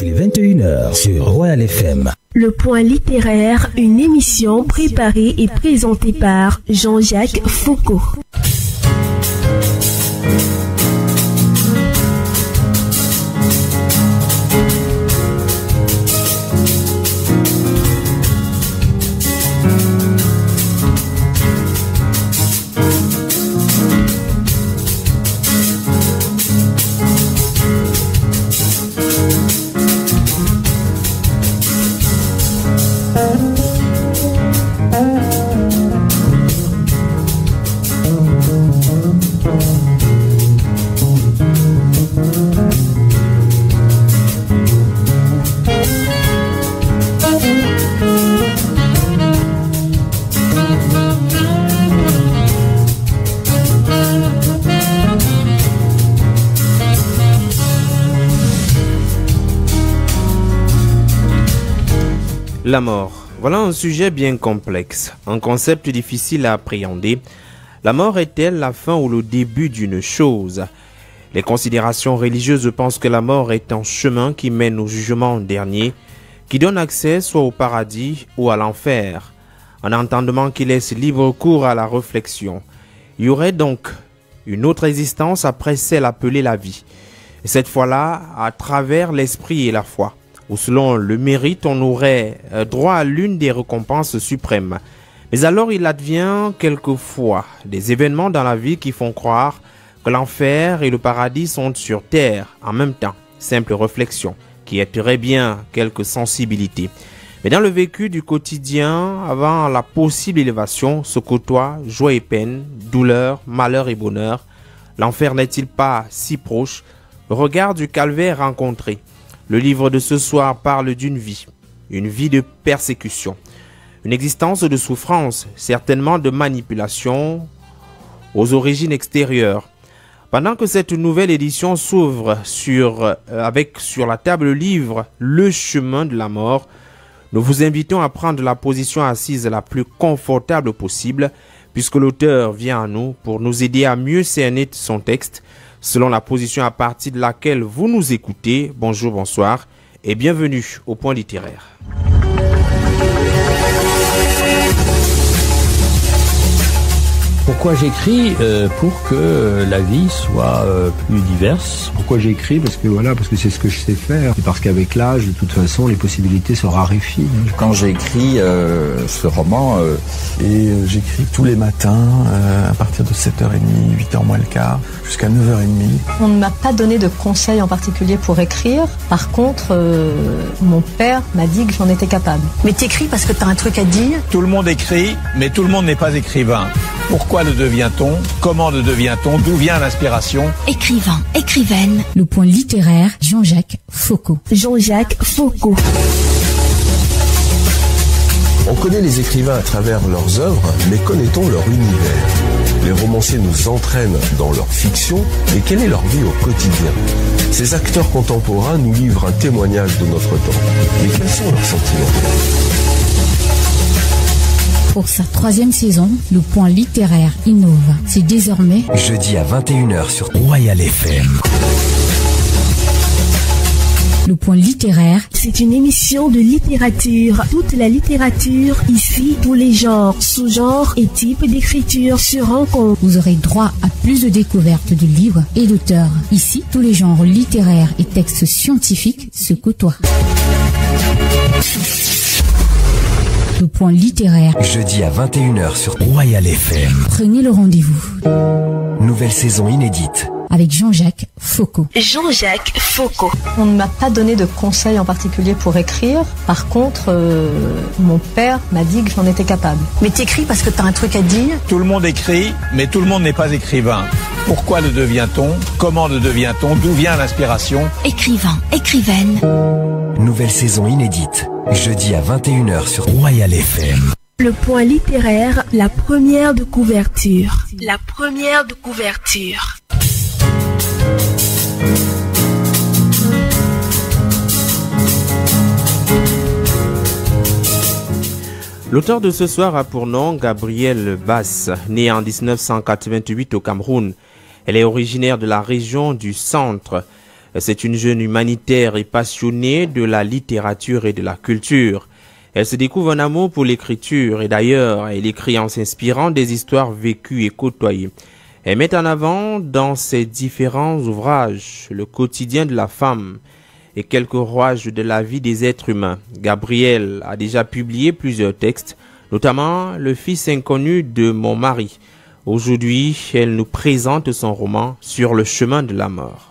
il est 21h sur Royal FM. Le Point littéraire, une émission préparée et présentée par Jean-Jacques Foucault. La mort. Voilà un sujet bien complexe, un concept difficile à appréhender. La mort est-elle la fin ou le début d'une chose? Les considérations religieuses pensent que la mort est un chemin qui mène au jugement dernier, qui donne accès soit au paradis ou à l'enfer, un entendement qui laisse libre cours à la réflexion. Il y aurait donc une autre existence après celle appelée la vie, et cette fois-là à travers l'esprit et la foi, où selon le mérite, on aurait droit à l'une des récompenses suprêmes. Mais alors il advient quelquefois des événements dans la vie qui font croire que l'enfer et le paradis sont sur terre en même temps. Simple réflexion qui aiderait bien quelques sensibilités. Mais dans le vécu du quotidien, avant la possible élévation, se côtoient joie et peine, douleur, malheur et bonheur. L'enfer n'est-il pas si proche? Regard du calvaire rencontré. Le livre de ce soir parle d'une vie, une vie de persécution, une existence de souffrance, certainement de manipulation aux origines extérieures. Pendant que cette nouvelle édition s'ouvre sur la table le livre Le chemin de la mort, nous vous invitons à prendre la position assise la plus confortable possible, puisque l'auteur vient à nous pour nous aider à mieux cerner son texte, selon la position à partir de laquelle vous nous écoutez. Bonjour, bonsoir et bienvenue au Point littéraire. Pourquoi j'écris? Pour que la vie soit plus diverse. Pourquoi j'écris? Parce que c'est ce que je sais faire. Et parce qu'avec l'âge, de toute façon, les possibilités se raréfient. Quand j'ai écrit ce roman, j'écris tous les matins à partir de 7h30, 8h moins le quart, jusqu'à 9h30. On ne m'a pas donné de conseils en particulier pour écrire. Par contre, mon père m'a dit que j'en étais capable. Mais t'écris parce que t'as un truc à dire? Tout le monde écrit, mais tout le monde n'est pas écrivain. Pourquoi le devient-on? Comment le devient-on? D'où vient l'inspiration? Écrivain, écrivaine. Le Point littéraire, Jean-Jacques Foucault. Jean-Jacques Foucault. On connaît les écrivains à travers leurs œuvres, mais connaît-on leur univers? Les romanciers nous entraînent dans leur fiction, mais quelle est leur vie au quotidien? Ces acteurs contemporains nous livrent un témoignage de notre temps. Mais quels sont leurs sentiments? Pour sa 3e saison, le Point littéraire innove. C'est désormais jeudi à 21h sur Royal FM. Le Point littéraire, c'est une émission de littérature. Toute la littérature, ici, tous les genres, sous-genres et types d'écriture se rencontrent. Vous aurez droit à plus de découvertes de livres et d'auteurs. Ici, tous les genres littéraires et textes scientifiques se côtoient. Le Point littéraire, jeudi à 21h sur Royal FM. Prenez le rendez-vous. Nouvelle saison inédite avec Jean-Jacques Foucault. Jean-Jacques Foucault. On ne m'a pas donné de conseils en particulier pour écrire. Par contre, mon père m'a dit que j'en étais capable. Mais t'écris parce que t'as un truc à dire? Tout le monde écrit, mais tout le monde n'est pas écrivain. Pourquoi le devient-on? Comment le devient-on? D'où vient l'inspiration? Écrivain, écrivaine. Nouvelle saison inédite, jeudi à 21h sur Royal FM. Le Point littéraire, la première de couverture. La première de couverture. L'auteur de ce soir a pour nom Gabrielle Basse, née en 1988 au Cameroun. Elle est originaire de la région du Centre. C'est une jeune humanitaire et passionnée de la littérature et de la culture. Elle se découvre un amour pour l'écriture et d'ailleurs, elle écrit en s'inspirant des histoires vécues et côtoyées. Elle met en avant dans ses différents ouvrages le quotidien de la femme et quelques rouages de la vie des êtres humains. Gabrielle a déjà publié plusieurs textes, notamment Le fils inconnu de mon mari. Aujourd'hui, elle nous présente son roman Sur le chemin de la mort.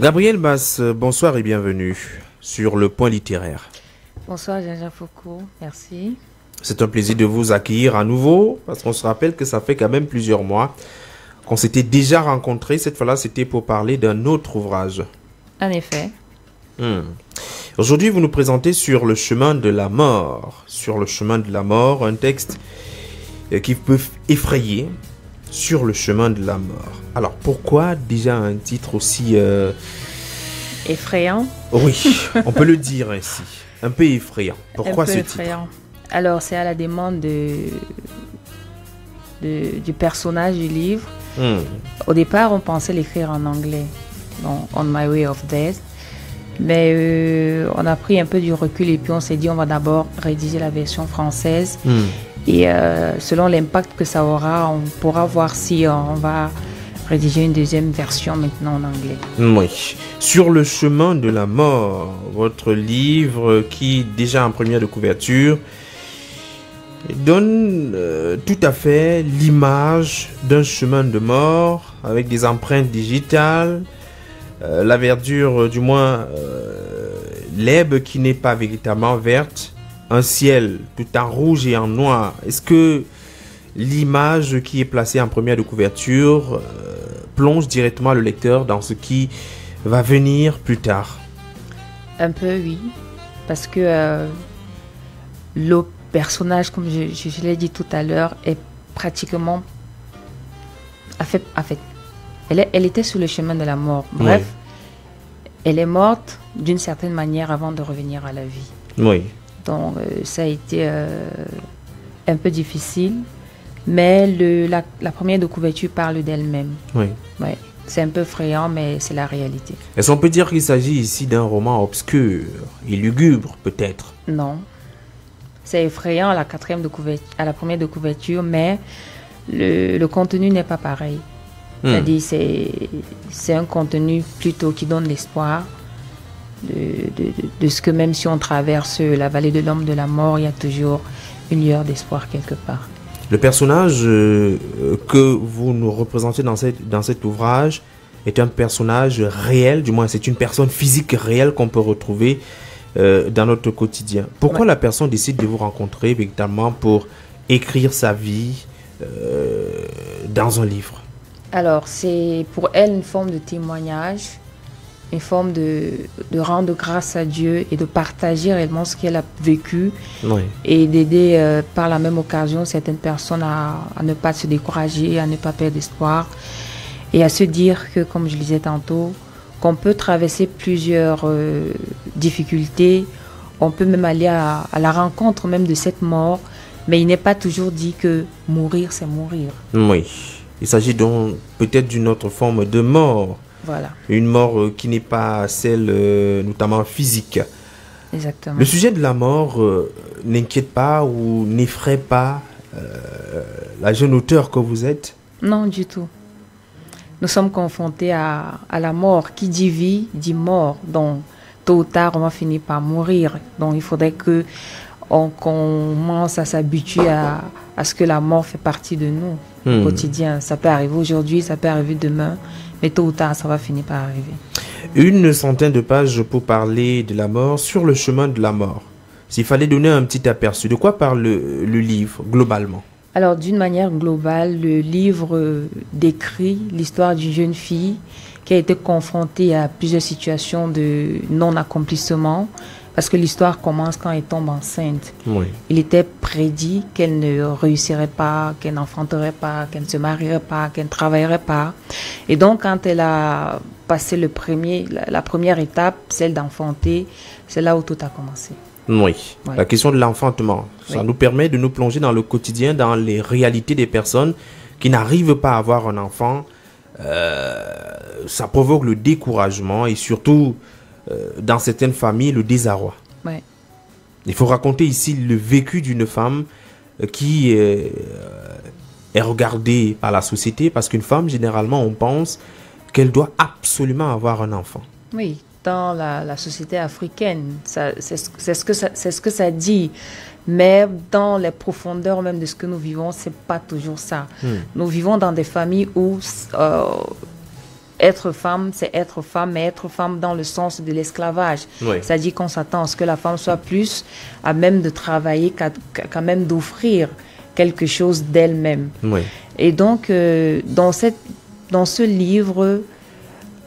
Gabrielle Basse, bonsoir et bienvenue sur Le Point littéraire. Bonsoir Jean-Jacques Foucault, merci. C'est un plaisir de vous accueillir à nouveau parce qu'on se rappelle que ça fait quand même plusieurs mois qu'on s'était déjà rencontrés. Cette fois-là, c'était pour parler d'un autre ouvrage. En effet. Aujourd'hui, vous nous présentez Sur le chemin de la mort. Sur le chemin de la mort, un texte qui peut effrayer. Sur le chemin de la mort. Alors, pourquoi déjà un titre aussi... effrayant? Oui, on peut le dire ainsi. Un peu effrayant. Pourquoi ce effrayant. Titre? Alors, c'est à la demande du personnage du livre. Au départ, on pensait l'écrire en anglais, donc On My Way of Death. Mais on a pris un peu du recul et puis on s'est dit on va d'abord rédiger la version française. Et selon l'impact que ça aura, on pourra voir si on va rédiger une deuxième version maintenant en anglais. Oui. Sur le chemin de la mort, votre livre qui, déjà en première de couverture, donne tout à fait l'image d'un chemin de mort avec des empreintes digitales, la verdure, du moins l'herbe qui n'est pas véritablement verte, un ciel tout en rouge et en noir. Est-ce que l'image qui est placée en première de couverture plonge directement le lecteur dans ce qui va venir plus tard? Un peu, oui. Parce que le personnage, comme je l'ai dit tout à l'heure, est pratiquement... Elle était sur le chemin de la mort. Bref, elle est morte d'une certaine manière avant de revenir à la vie. Oui. Donc, ça a été un peu difficile. Mais la première de couverture parle d'elle-même. Oui. Ouais. C'est un peu effrayant, mais c'est la réalité. Est-ce qu'on peut dire qu'il s'agit ici d'un roman obscur et lugubre, peut-être? Non. C'est effrayant à la première de couverture, mais le contenu n'est pas pareil. C'est-à-dire, c'est un contenu plutôt qui donne l'espoir de ce que même si on traverse la vallée de l'ombre de la mort, il y a toujours une lueur d'espoir quelque part. Le personnage que vous nous représentez dans cet ouvrage est un personnage réel, du moins c'est une personne physique réelle qu'on peut retrouver dans notre quotidien. Pourquoi la personne décide de vous rencontrer véritablement pour écrire sa vie dans un livre? Alors, c'est pour elle une forme de témoignage, une forme de rendre grâce à Dieu et de partager réellement ce qu'elle a vécu et d'aider par la même occasion certaines personnes à ne pas se décourager, à ne pas perdre espoir et à se dire que, comme je le disais tantôt, qu'on peut traverser plusieurs difficultés, on peut même aller à la rencontre même de cette mort, mais il n'est pas toujours dit que mourir, c'est mourir. Oui. Il s'agit donc peut-être d'une autre forme de mort. Voilà. Une mort qui n'est pas celle notamment physique. Exactement. Le sujet de la mort n'inquiète pas ou n'effraie pas la jeune auteure que vous êtes? Non, du tout. Nous sommes confrontés à la mort. Qui dit vie, dit mort. Donc, tôt ou tard, on va finir par mourir. Donc, il faudrait qu'on commence à s'habituer à ce que la mort fait partie de nous au quotidien. Ça peut arriver aujourd'hui, ça peut arriver demain, mais tôt ou tard, ça va finir par arriver. 100 de pages pour parler de la mort, Sur le chemin de la mort. S'il fallait donner un petit aperçu, de quoi parle le livre globalement? Alors, d'une manière globale, le livre décrit l'histoire d'une jeune fille qui a été confrontée à plusieurs situations de non-accomplissement, parce que l'histoire commence quand elle tombe enceinte. Oui. Il était prédit qu'elle ne réussirait pas, qu'elle n'enfanterait pas, qu'elle ne se marierait pas, qu'elle ne travaillerait pas. Et donc, quand elle a passé la première étape, celle d'enfanter, c'est là où tout a commencé. Oui, ouais. La question de l'enfantement, ça nous permet de nous plonger dans le quotidien, dans les réalités des personnes qui n'arrivent pas à avoir un enfant. Ça provoque le découragement et surtout, dans certaines familles, le désarroi. Ouais. Il faut raconter ici le vécu d'une femme qui est regardée par la société, parce qu'une femme, généralement, on pense qu'elle doit absolument avoir un enfant. Oui. Dans la société africaine, c'est ce que ça dit. Mais dans les profondeurs même de ce que nous vivons, c'est pas toujours ça. Nous vivons dans des familles où être femme, c'est être femme, mais être femme dans le sens de l'esclavage. Oui. C'est-à-dire qu'on s'attend à ce que la femme soit plus à même de travailler qu'à même d'offrir quelque chose d'elle-même. Oui. Et donc, dans ce livre,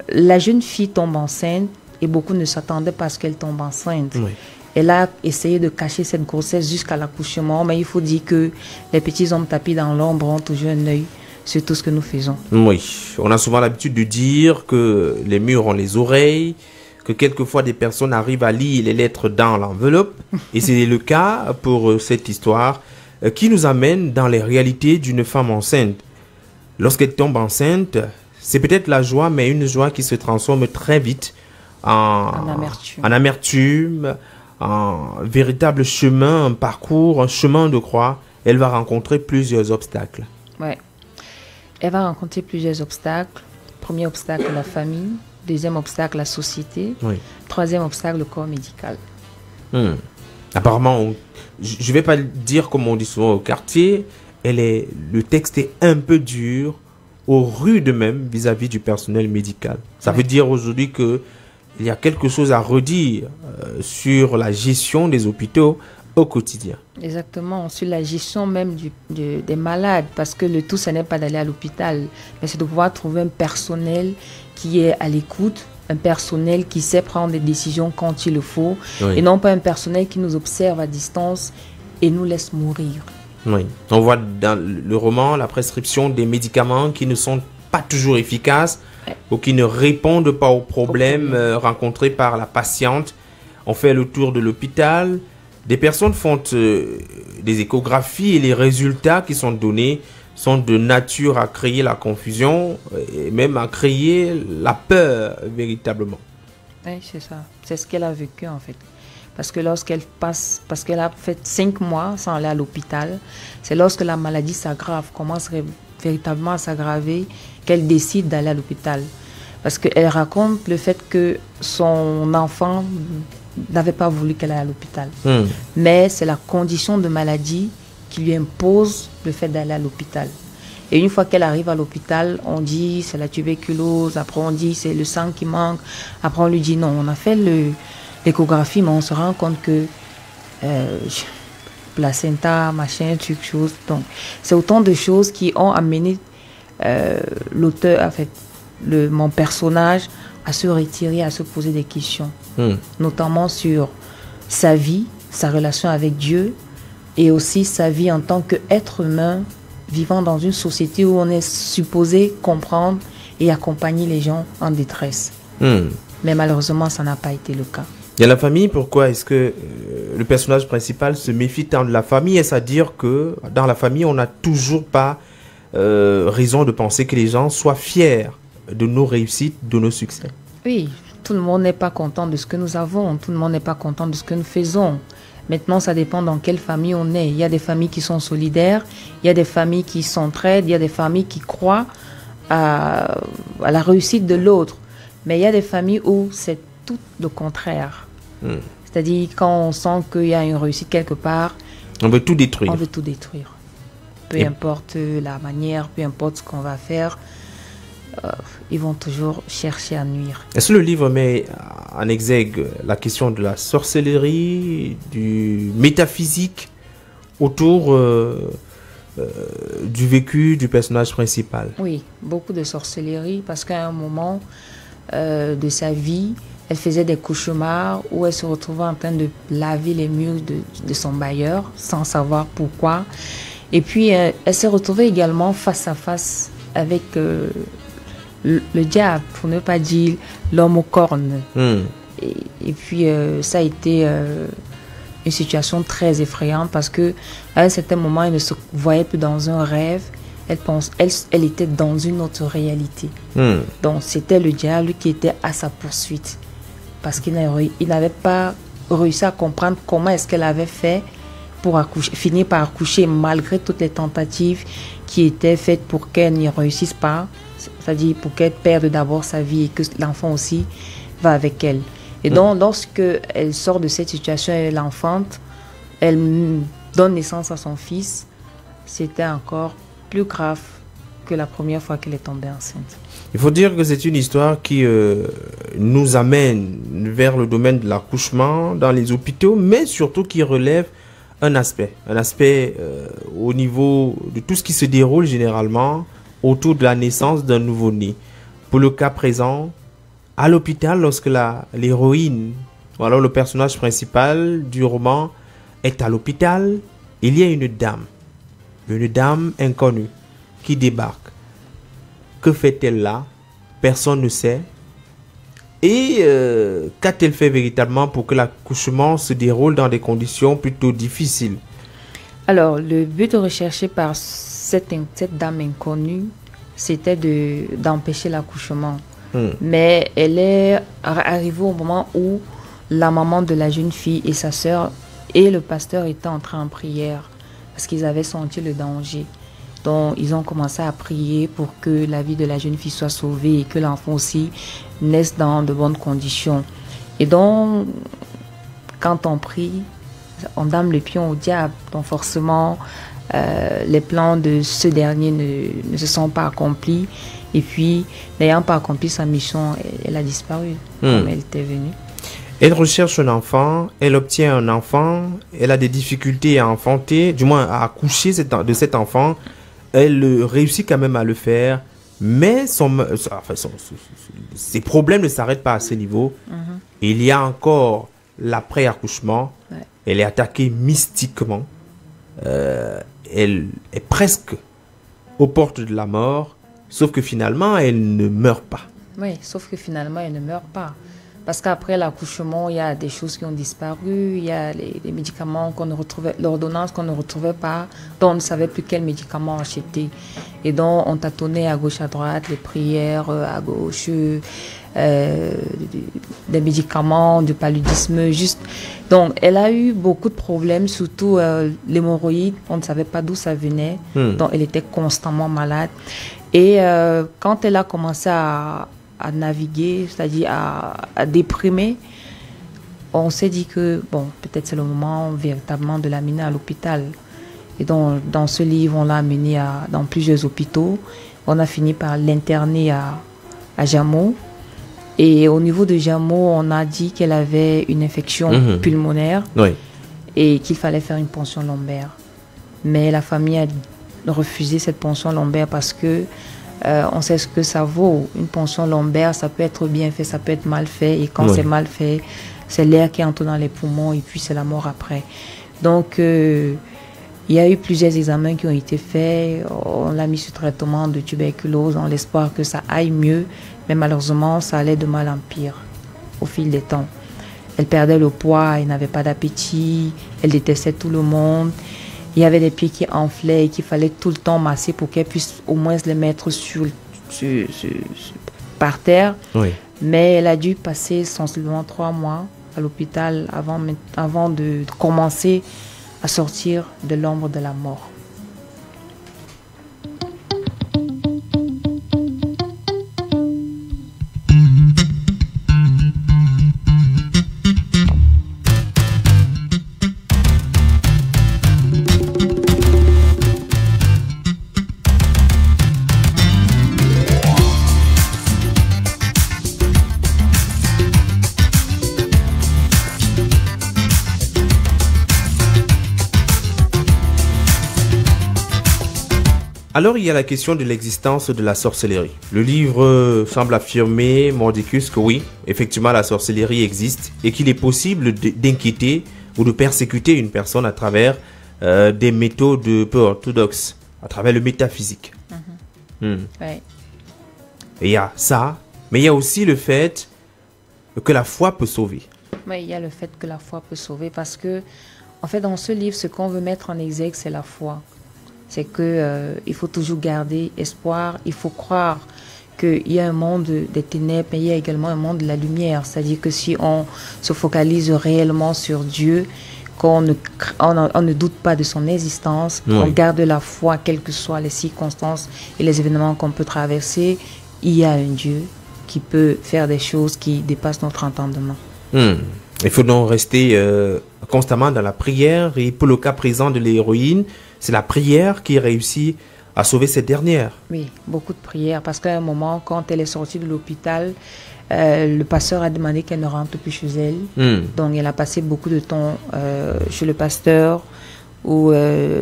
la jeune fille tombe enceinte et beaucoup ne s'attendaient pas à ce qu'elle tombe enceinte. Oui. Elle a essayé de cacher cette grossesse jusqu'à l'accouchement, mais il faut dire que les petits hommes tapis dans l'ombre ont toujours un œil sur tout ce que nous faisons. Oui, on a souvent l'habitude de dire que les murs ont les oreilles, que quelquefois des personnes arrivent à lire les lettres dans l'enveloppe, et c'est le cas pour cette histoire qui nous amène dans les réalités d'une femme enceinte. Lorsqu'elle tombe enceinte, c'est peut-être la joie, mais une joie qui se transforme très vite en amertume, en véritable chemin, un parcours, un chemin de croix. Elle va rencontrer plusieurs obstacles. Ouais. Elle va rencontrer plusieurs obstacles. Premier obstacle, la famille. Deuxième obstacle, la société. Oui. Troisième obstacle, le corps médical. Apparemment, je ne vais pas dire comme on dit souvent au quartier, le texte est un peu dur, au rude même vis-à-vis du personnel médical. Ça veut dire aujourd'hui qu'il y a quelque chose à redire sur la gestion des hôpitaux au quotidien. Exactement, sur la gestion même des malades, parce que le tout, ce n'est pas d'aller à l'hôpital, mais c'est de pouvoir trouver un personnel qui est à l'écoute, un personnel qui sait prendre des décisions quand il le faut, et non pas un personnel qui nous observe à distance et nous laisse mourir. Oui, on voit dans le roman la prescription des médicaments qui ne sont pas toujours efficaces ou qui ne répondent pas aux problèmes rencontrés par la patiente. On fait le tour de l'hôpital. Des personnes font des échographies et les résultats qui sont donnés sont de nature à créer la confusion et même à créer la peur véritablement. Oui, c'est ça. C'est ce qu'elle a vécu en fait. Parce que parce qu'elle a fait 5 mois sans aller à l'hôpital, c'est lorsque la maladie s'aggrave, commence véritablement à s'aggraver, qu'elle décide d'aller à l'hôpital. Parce qu'elle raconte le fait que son enfant n'avait pas voulu qu'elle aille à l'hôpital. Mais c'est la condition de maladie qui lui impose le fait d'aller à l'hôpital. Et une fois qu'elle arrive à l'hôpital, on dit c'est la tuberculose, après on dit c'est le sang qui manque, après on lui dit non, on a fait l'échographie, mais on se rend compte que placenta, machin, truc, chose. Donc, c'est autant de choses qui ont amené l'auteur, en fait, mon personnage, à se retirer, à se poser des questions. Notamment sur sa vie, sa relation avec Dieu, et aussi sa vie en tant qu'être humain, vivant dans une société où on est supposé comprendre et accompagner les gens en détresse. Mais malheureusement, ça n'a pas été le cas. Il y a la famille, pourquoi est-ce que le personnage principal se méfie tant de la famille? Est-ce à dire que dans la famille, on n'a toujours pas raison de penser que les gens soient fiers de nos réussites, de nos succès? Oui, tout le monde n'est pas content de ce que nous avons, tout le monde n'est pas content de ce que nous faisons. Maintenant, ça dépend dans quelle famille on est. Il y a des familles qui sont solidaires, il y a des familles qui s'entraident, il y a des familles qui croient à la réussite de l'autre. Mais il y a des familles où c'est tout le contraire. C'est-à-dire quand on sent qu'il y a une réussite quelque part, on veut tout détruire. On veut tout détruire. Peu importe la manière, peu importe ce qu'on va faire. ils vont toujours chercher à nuire. Est-ce que le livre met en exergue la question de la sorcellerie, du métaphysique autour du vécu du personnage principal? Oui, beaucoup de sorcellerie, parce qu'à un moment de sa vie, elle faisait des cauchemars où elle se retrouvait en train de laver les murs de son bailleur sans savoir pourquoi. Et puis, elle s'est retrouvée également face à face avec le diable, pour ne pas dire l'homme aux cornes. Et puis, ça a été une situation très effrayante parce qu'à un certain moment, elle ne se voyait plus dans un rêve. Elle était dans une autre réalité. Donc, c'était le diable qui était à sa poursuite. Parce qu'il n'avait pas réussi à comprendre comment est-ce qu'elle avait fait pour finir par accoucher, malgré toutes les tentatives qui étaient faites pour qu'elle n'y réussisse pas. C'est-à-dire pour qu'elle perde d'abord sa vie et que l'enfant aussi va avec elle. Et donc, lorsqu'elle sort de cette situation, elle enfante, elle donne naissance à son fils, c'était encore plus grave que la première fois qu'elle est tombée enceinte. Il faut dire que c'est une histoire qui nous amène vers le domaine de l'accouchement dans les hôpitaux, mais surtout qui relève un aspect au niveau de tout ce qui se déroule généralement autour de la naissance d'un nouveau-né. Pour le cas présent, à l'hôpital, lorsque l'héroïne, ou alors le personnage principal du roman est à l'hôpital, il y a une dame inconnue qui débarque. Que fait-elle là? Personne ne sait. Et qu'a-t-elle fait véritablement pour que l'accouchement se déroule dans des conditions plutôt difficiles? Alors, le but recherché par cette dame inconnue, c'était d'empêcher l'accouchement. Mais elle est arrivée au moment où la maman de la jeune fille et sa sœur et le pasteur étaient entrés en prière parce qu'ils avaient senti le danger. Donc, ils ont commencé à prier pour que la vie de la jeune fille soit sauvée et que l'enfant aussi naisse dans de bonnes conditions. Et donc, quand on prie, on donne le pion au diable. Donc, forcément, les plans de ce dernier ne se sont pas accomplis. Et puis, n'ayant pas accompli sa mission, elle a disparu comme elle était venue. Elle recherche un enfant, elle obtient un enfant, elle a des difficultés à enfanter, du moins à accoucher de cet enfant. Elle réussit quand même à le faire, mais ses problèmes ne s'arrêtent pas à ce niveau. Il y a encore l'après-accouchement. Elle est attaquée mystiquement. Elle est presque aux portes de la mort, sauf que finalement, elle ne meurt pas. Oui, sauf que finalement, elle ne meurt pas. Parce qu'après l'accouchement, il y a des choses qui ont disparu, il y a les médicaments qu'on ne retrouvait, l'ordonnance qu'on ne retrouvait pas, dont on ne savait plus quels médicaments acheter. Et donc, on tâtonnait à gauche, à droite, les prières à gauche, des médicaments, du paludisme, juste. Donc, elle a eu beaucoup de problèmes, surtout l'hémorroïde, on ne savait pas d'où ça venait, donc elle était constamment malade. Et quand elle a commencé à naviguer, c'est-à-dire à déprimer, on s'est dit que, bon, peut-être c'est le moment véritablement de l'amener à l'hôpital. Et donc, dans ce livre, on l'a amené dans plusieurs hôpitaux. On a fini par l'interner à Jameau. Et au niveau de Jameau, on a dit qu'elle avait une infection pulmonaire et qu'il fallait faire une ponction lombaire. Mais la famille a refusé cette ponction lombaire parce que on sait ce que ça vaut. Une ponction lombaire, ça peut être bien fait, ça peut être mal fait. Et quand c'est mal fait, c'est l'air qui entre dans les poumons et puis c'est la mort après. Donc, il y a eu plusieurs examens qui ont été faits. On l'a mis sous traitement de tuberculose dans l'espoir que ça aille mieux. Mais malheureusement, ça allait de mal en pire au fil des temps. Elle perdait le poids, elle n'avait pas d'appétit, elle détestait tout le monde. Il y avait des pieds qui enflaient et qu'il fallait tout le temps masser pour qu'elle puisse au moins les mettre par terre. Mais elle a dû passer sensiblement 3 mois à l'hôpital avant de commencer à sortir de l'ombre de la mort. Alors il y a la question de l'existence de la sorcellerie. Le livre semble affirmer, Mordicus, que oui, effectivement la sorcellerie existe et qu'il est possible d'inquiéter ou de persécuter une personne à travers des méthodes peu orthodoxes, à travers le métaphysique. Ouais. Et il y a ça, mais il y a aussi le fait que la foi peut sauver. Oui, il y a le fait que la foi peut sauver parce que, en fait, dans ce livre, ce qu'on veut mettre en exergue, c'est la foi. C'est que il faut toujours garder espoir, il faut croire qu'il y a un monde des ténèbres, mais il y a également un monde de la lumière. C'est-à-dire que si on se focalise réellement sur Dieu, qu'on ne doute pas de son existence, on garde la foi, quelles que soient les circonstances et les événements qu'on peut traverser, il y a un Dieu qui peut faire des choses qui dépassent notre entendement. Il faut donc rester constamment dans la prière. Et pour le cas présent de l'héroïne, c'est la prière qui réussit à sauver cette dernière. Oui, beaucoup de prières. Parce qu'à un moment, quand elle est sortie de l'hôpital, le pasteur a demandé qu'elle ne rentre plus chez elle. Donc, elle a passé beaucoup de temps chez le pasteur où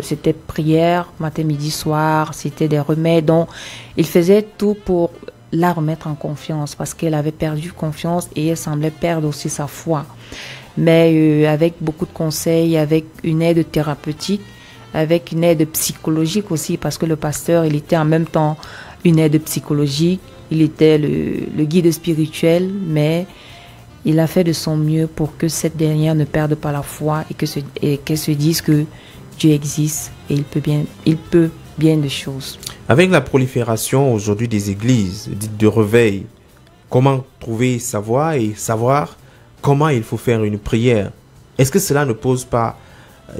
c'était prière, matin, midi, soir. C'était des remèdes. Donc, il faisait tout pour la remettre en confiance parce qu'elle avait perdu confiance et elle semblait perdre aussi sa foi. Mais avec beaucoup de conseils, avec une aide thérapeutique, avec une aide psychologique aussi, parce que le pasteur, il était en même temps une aide psychologique, il était le guide spirituel, mais il a fait de son mieux pour que cette dernière ne perde pas la foi et qu'elle se dise que Dieu existe et il peut bien des choses. Avec la prolifération aujourd'hui des églises dites de réveil, comment trouver sa voie et savoir comment il faut faire une prière? Est-ce que cela ne pose pas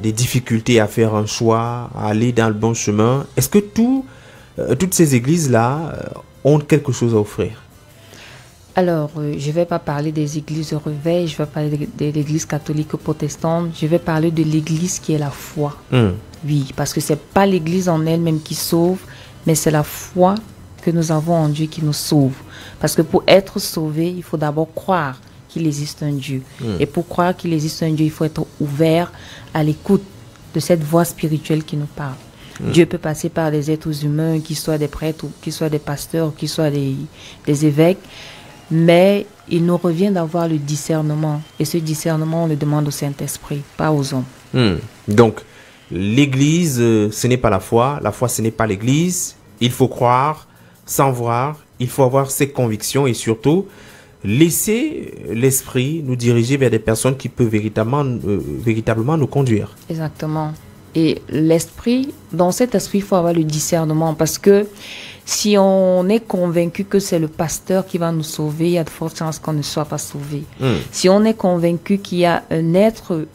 des difficultés à faire un choix, à aller dans le bon chemin? Est-ce que toutes ces églises-là ont quelque chose à offrir? Alors, je ne vais pas parler des églises de réveil, je vais parler de l'église catholique protestante, je vais parler de l'église qui est la foi. Oui, parce que ce n'est pas l'église en elle-même qui sauve, mais c'est la foi que nous avons en Dieu qui nous sauve. Parce que pour être sauvé, il faut d'abord croire qu'il existe un Dieu. Et pour croire qu'il existe un Dieu, il faut être ouvert à l'écoute de cette voix spirituelle qui nous parle. Dieu peut passer par des êtres humains, qu'ils soient des prêtres, ou qu'ils soient des pasteurs, ou qu'ils soient des évêques, mais il nous revient d'avoir le discernement. Et ce discernement, on le demande au Saint-Esprit, pas aux hommes. Donc, l'église, ce n'est pas la foi, ce n'est pas l'église. Il faut croire, sans voir, il faut avoir ses convictions et surtout laisser l'esprit nous diriger vers des personnes qui peuvent véritablement nous conduire. Exactement. Et l'esprit, dans cet esprit, il faut avoir le discernement parce que si on est convaincu que c'est le pasteur qui va nous sauver, il y a de fortes chances qu'on ne soit pas sauvé. Si on est convaincu qu'il y a un être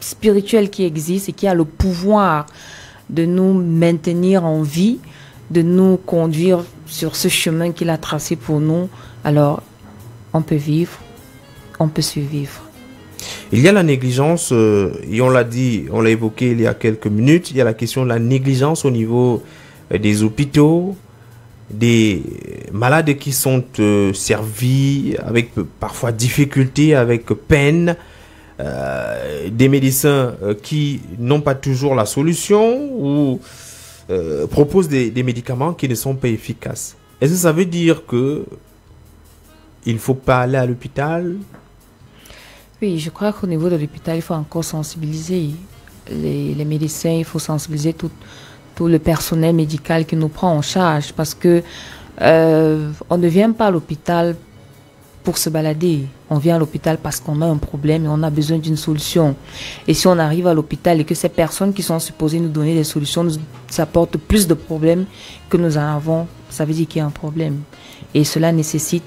spirituel qui existe et qui a le pouvoir de nous maintenir en vie, de nous conduire sur ce chemin qu'il a tracé pour nous, alors on peut vivre, on peut survivre. Il y a la négligence, et on l'a dit, on l'a évoqué il y a quelques minutes, il y a la question de la négligence au niveau des hôpitaux, des malades qui sont servis avec parfois difficulté, avec peine, des médecins qui n'ont pas toujours la solution ou proposent des médicaments qui ne sont pas efficaces. Est-ce que ça veut dire que il ne faut pas aller à l'hôpital? Oui, je crois qu'au niveau de l'hôpital, il faut encore sensibiliser les médecins, il faut sensibiliser tout le personnel médical qui nous prend en charge parce que on ne vient pas à l'hôpital pour se balader. On vient à l'hôpital parce qu'on a un problème et on a besoin d'une solution. Et si on arrive à l'hôpital et que ces personnes qui sont supposées nous donner des solutions nous apportent plus de problèmes que nous en avons, ça veut dire qu'il y a un problème. Et cela nécessite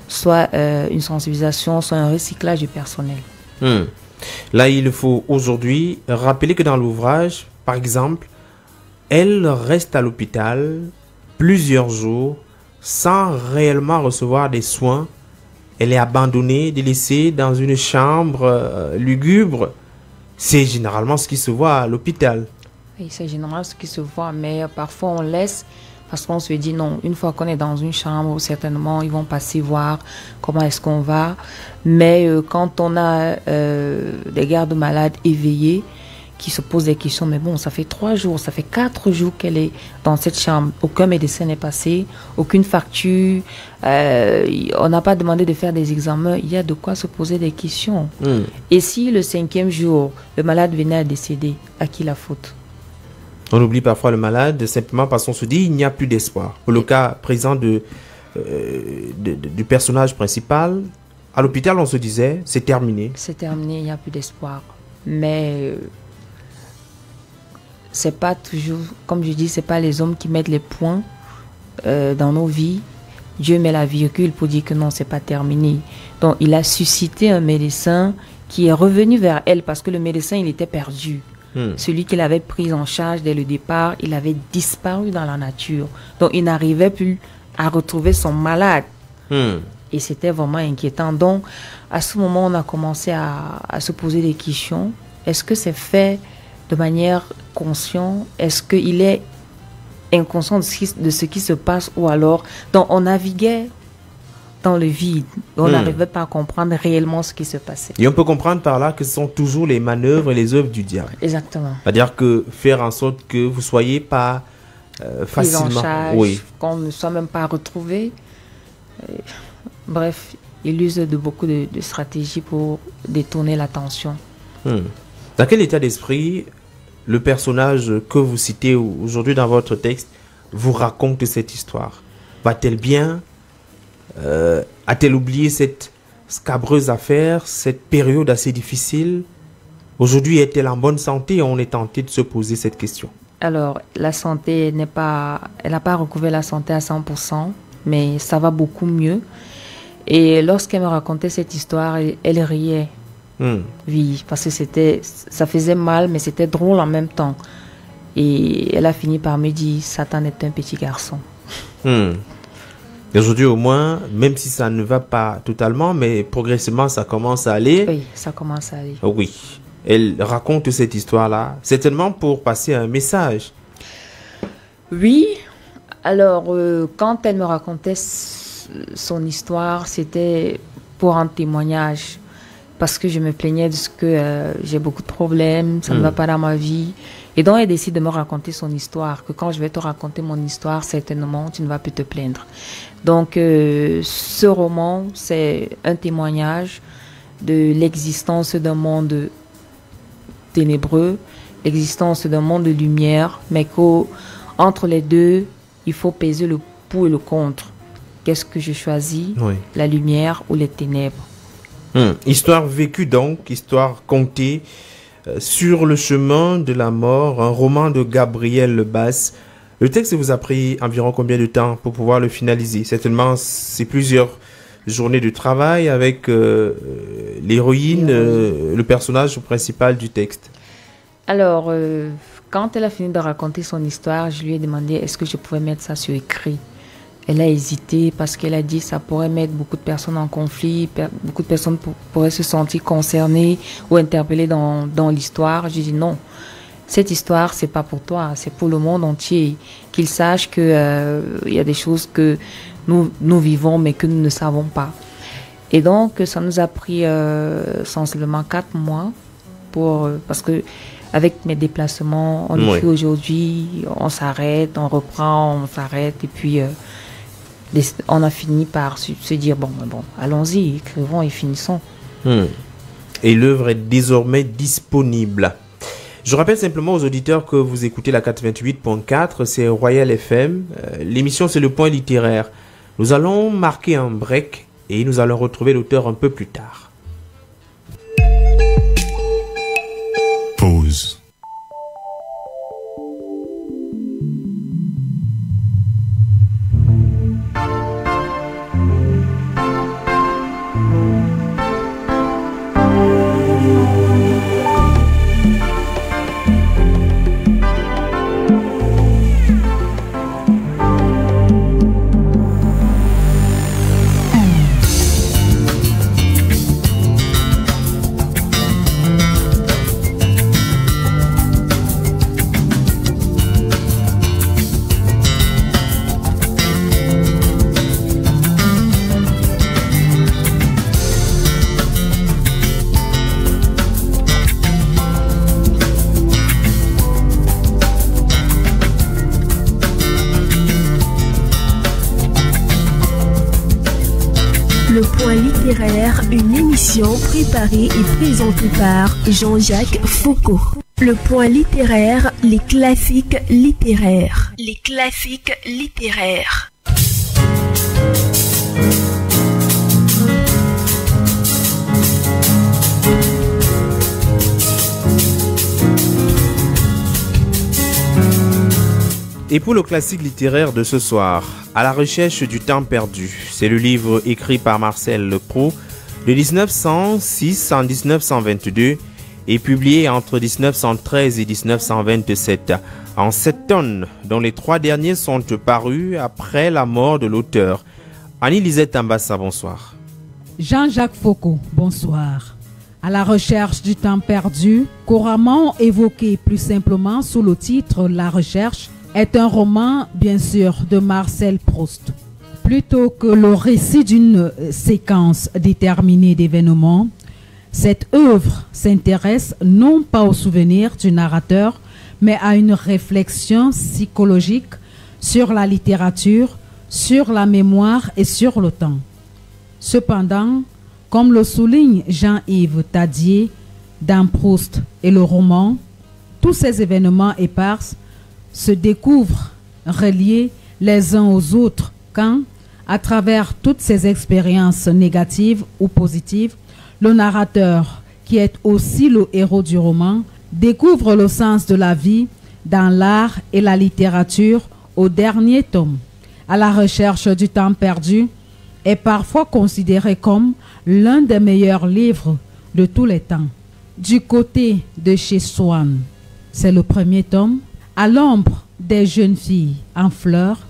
soit une sensibilisation, soit un recyclage du personnel. Là, il faut aujourd'hui rappeler que dans l'ouvrage, par exemple, elle reste à l'hôpital plusieurs jours sans réellement recevoir des soins. Elle est abandonnée, délaissée dans une chambre lugubre. C'est généralement ce qui se voit à l'hôpital. Oui, c'est généralement ce qui se voit, mais parfois on laisse parce qu'on se dit non, une fois qu'on est dans une chambre, certainement ils vont passer voir comment est-ce qu'on va. Mais quand on a des gardes malades éveillés qui se pose des questions. Mais bon, ça fait 3 jours, ça fait 4 jours qu'elle est dans cette chambre. Aucun médecin n'est passé, aucune facture. On n'a pas demandé de faire des examens. Il y a de quoi se poser des questions. Et si le 5e jour, le malade venait à décéder, à qui la faute? On oublie parfois le malade simplement parce qu'on se dit il n'y a plus d'espoir. Pour le cas présent du personnage principal, à l'hôpital, on se disait c'est terminé. C'est terminé, il n'y a plus d'espoir. Mais c'est pas toujours, comme je dis, c'est pas les hommes qui mettent les points dans nos vies. Dieu met la virgule pour dire que non, c'est pas terminé. Donc il a suscité un médecin qui est revenu vers elle parce que le médecin, il était perdu. Celui qu'il avait pris en charge dès le départ, il avait disparu dans la nature. Donc il n'arrivait plus à retrouver son malade. Et c'était vraiment inquiétant. Donc à ce moment, on a commencé à se poser des questions. Est-ce que c'est fait de manière consciente? Est-ce qu'il est inconscient de ce qui se passe? Ou alors, donc on naviguait dans le vide. On n'arrivait pas à comprendre réellement ce qui se passait. Et on peut comprendre par là que ce sont toujours les manœuvres et les œuvres du diable. Exactement. C'est-à-dire que faire en sorte que vous ne soyez pas facilement... Pris en charge, qu'on ne soit même pas retrouvé. Bref, il use de beaucoup de stratégies pour détourner l'attention. Dans quel état d'esprit le personnage que vous citez aujourd'hui dans votre texte vous raconte cette histoire? Va-t-elle bien? A-t-elle oublié cette scabreuse affaire, cette période assez difficile? Aujourd'hui, est-elle en bonne santé? On est tenté de se poser cette question. Alors, la santé elle n'a pas recouvert la santé à 100%, mais ça va beaucoup mieux. Et lorsqu'elle me racontait cette histoire, elle riait. Oui, parce que ça faisait mal, mais c'était drôle en même temps. Et elle a fini par me dire, Satan est un petit garçon. Et aujourd'hui, au moins, même si ça ne va pas totalement, mais progressivement, ça commence à aller. Oui, ça commence à aller. Oui. Elle raconte cette histoire-là, certainement pour passer un message. Oui. Alors, quand elle me racontait son histoire, c'était pour un témoignage. Parce que je me plaignais de ce que j'ai beaucoup de problèmes, ça ne va pas dans ma vie. Et donc, elle décide de me raconter son histoire, que quand je vais te raconter mon histoire, certainement, tu ne vas plus te plaindre. Donc, ce roman, c'est un témoignage de l'existence d'un monde ténébreux, l'existence d'un monde de lumière, mais qu'entre les deux, il faut peser le pour et le contre. Qu'est-ce que je choisis, la lumière ou les ténèbres? Histoire vécue donc, histoire contée sur le chemin de la mort, un roman de Gabriel Lebas. Le texte vous a pris environ combien de temps pour pouvoir le finaliser? Certainement, c'est plusieurs journées de travail avec l'héroïne, le personnage principal du texte. Alors, quand elle a fini de raconter son histoire, je lui ai demandé est-ce que je pouvais mettre ça sur écrit. Elle a hésité parce qu'elle a dit que ça pourrait mettre beaucoup de personnes en conflit, beaucoup de personnes pourraient se sentir concernées ou interpellées dans l'histoire. J'ai dit non, cette histoire, c'est pas pour toi, c'est pour le monde entier. Qu'ils sachent qu'il y a des choses que nous vivons mais que nous ne savons pas. Et donc, ça nous a pris sensiblement 4 mois parce que avec mes déplacements, on écrit aujourd'hui, on s'arrête, on reprend, on s'arrête et puis... on a fini par se dire, bon, allons-y, écrivons et finissons. Et l'œuvre est désormais disponible. Je rappelle simplement aux auditeurs que vous écoutez la 88.4, c'est Royal FM. L'émission, c'est le point littéraire. Nous allons marquer un break et nous allons retrouver l'auteur un peu plus tard. Pause. littéraire, une émission préparée et présentée par Jean-Jacques Foucault. Le point littéraire, les classiques littéraires. Les classiques littéraires. Et pour le classique littéraire de ce soir, À la recherche du temps perdu, c'est le livre écrit par Marcel Proust de 1906 en 1922 et publié entre 1913 et 1927 en 7 tomes, dont les 3 derniers sont parus après la mort de l'auteur. Annie-Lisette Ambassa, bonsoir. Jean-Jacques Foucault, bonsoir. À la recherche du temps perdu, couramment évoqué plus simplement sous le titre La Recherche, est un roman, bien sûr, de Marcel Proust. Plutôt que le récit d'une séquence déterminée d'événements, cette œuvre s'intéresse non pas au souvenir du narrateur, mais à une réflexion psychologique sur la littérature, sur la mémoire et sur le temps. Cependant, comme le souligne Jean-Yves Tadier dans Proust et le roman, tous ces événements épars se découvrent reliés les uns aux autres quand, à travers toutes ces expériences négatives ou positives, le narrateur, qui est aussi le héros du roman, découvre le sens de la vie dans l'art et la littérature au dernier tome. À la recherche du temps perdu est parfois considéré comme l'un des meilleurs livres de tous les temps. Du côté de chez Swann, c'est le premier tome. À l'ombre des jeunes filles en fleurs,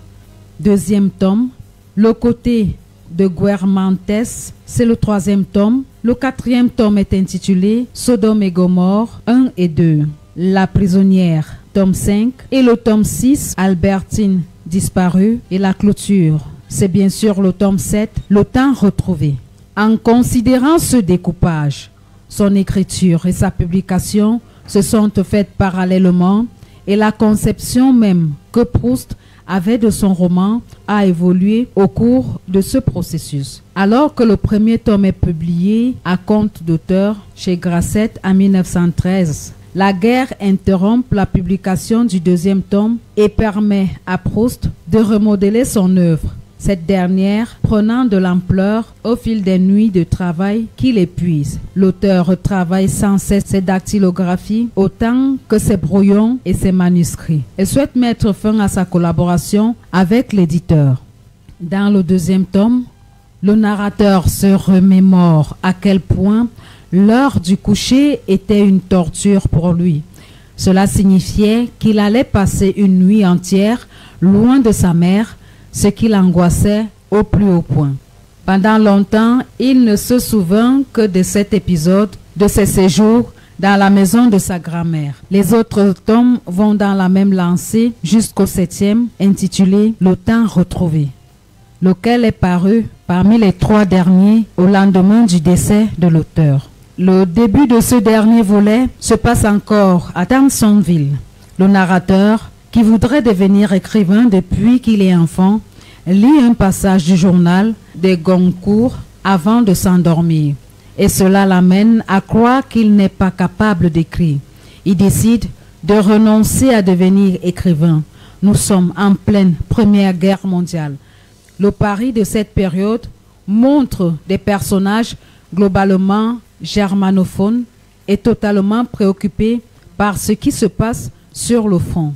deuxième tome. Le côté de Guermantes, c'est le 3e tome. Le 4e tome est intitulé Sodome et Gomorrhe 1 et 2. La prisonnière, tome 5. Et le tome 6, Albertine disparue et la clôture. C'est bien sûr le tome 7, Le temps retrouvé. En considérant ce découpage, son écriture et sa publication se sont faites parallèlement et la conception même que Proust avait de son roman a évolué au cours de ce processus. Alors que le premier tome est publié à compte d'auteur chez Grasset en 1913, la guerre interrompt la publication du 2e tome et permet à Proust de remodeler son œuvre, cette dernière prenant de l'ampleur au fil des nuits de travail qui l'épuisent. L'auteur retravaille sans cesse ses dactylographies autant que ses brouillons et ses manuscrits et souhaite mettre fin à sa collaboration avec l'éditeur. Dans le 2e tome, le narrateur se remémore à quel point l'heure du coucher était une torture pour lui. Cela signifiait qu'il allait passer une nuit entière loin de sa mère, ce qui l'angoissait au plus haut point. Pendant longtemps, il ne se souvint que de cet épisode, de ses séjours dans la maison de sa grand-mère. Les autres tomes vont dans la même lancée jusqu'au 7e, intitulé Le temps retrouvé, lequel est paru parmi les 3 derniers au lendemain du décès de l'auteur. Le début de ce dernier volet se passe encore à Tansonville. Le narrateur, qui voudrait devenir écrivain depuis qu'il est enfant, lit un passage du journal de Goncourt avant de s'endormir. Et cela l'amène à croire qu'il n'est pas capable d'écrire. Il décide de renoncer à devenir écrivain. Nous sommes en pleine Première Guerre mondiale. Le Paris de cette période montre des personnages globalement germanophones et totalement préoccupés par ce qui se passe sur le front.